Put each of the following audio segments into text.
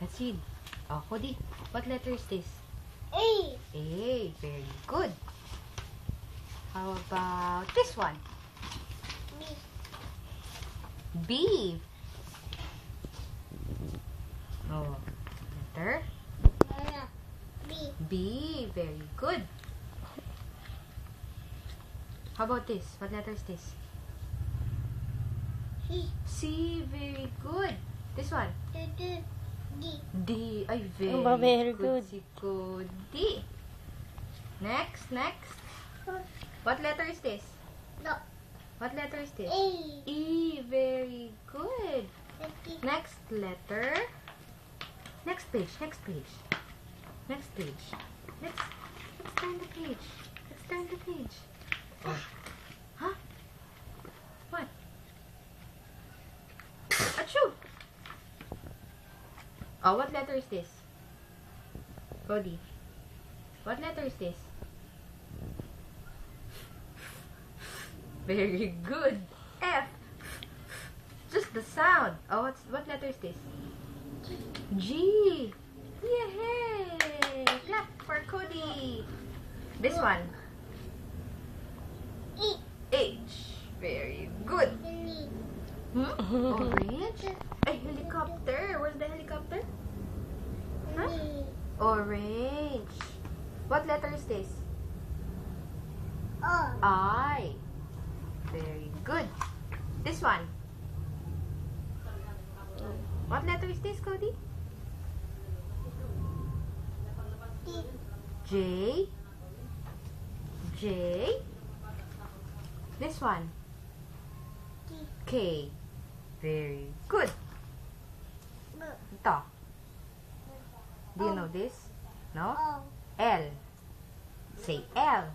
Let's read. Oh, Cody, what letter is this? A. A. Very good. How about this one? B. B. Oh, letter B. B. Very good. How about this? What letter is this? C. C. Very good. This one? D. D. Ay, Very good. Si Cody. Next. What letter is this? No. What letter is this? A. E. Very good. Next letter. Next page. Let's turn the page. Oh. Huh? What? Achoo! Oh, what letter is this? Cody. What letter is this? Very good. F. Just the sound. Oh, what letter is this? G. Yay! Clap for Cody. This one. E. H. Very good. Orange? Ay, helicopter. Where's the helicopter? Huh? Orange. What letter is this? O. I. Very good. This one. What letter is this, Cody? J. J. This one. K. Very good. Ito. Do you know this? No? O. L. Say L.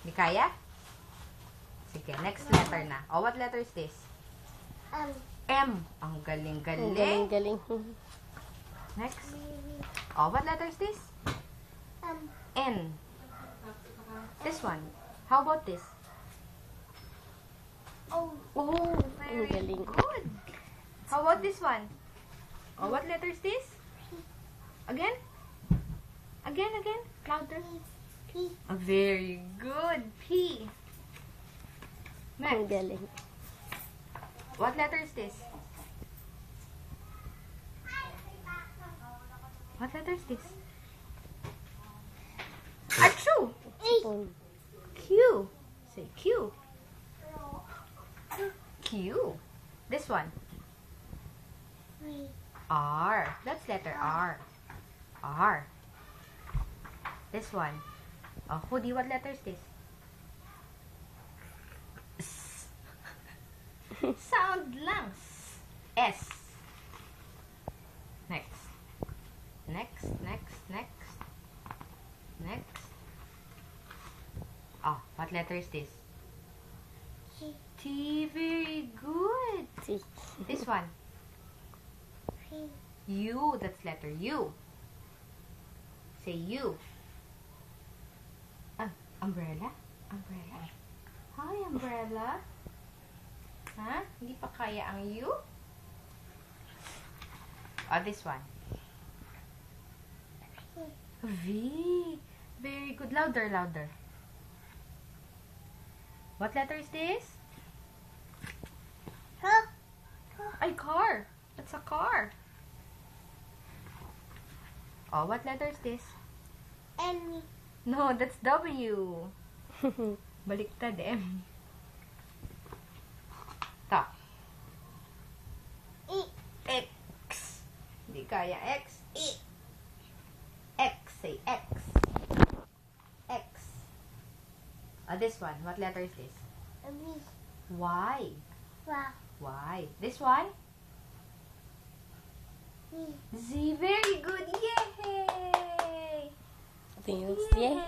Di kaya? Sige, next letter na. Oh, what letter is this? M. M. Ang galing-galing. Galing. Next. Oh, what letter is this? M. N. This one. How about this? O. Oh, very galing. good. How about this one? Oh, what letter is this? Again? Again. Louder. P. Very good. P. Next. Galing. What letter is this? What letter is this? Achoo! Q. Say Q. Q. This one. R. That's letter R. R. This one. Oh, Cody, what letter is this? S. Sound lang. S. Next. Oh, what letter is this? T. T. Very good. C. This one. P. U. That's letter U. Say U. Umbrella? Hi, umbrella. Ha? Hindi pa kaya ang U? Oh, this one. V. Very good. Louder. What letter is this? Huh? Ay, car. That's a car. Oh, what letter is this? N. No, that's W. Baliktad, M. Ta. E. X. Hindi kaya. X. E. X. Say X. X. This one. What letter is this? B. Y. Wow. Y. This one? Z. Z. Very good. Yay! Yay.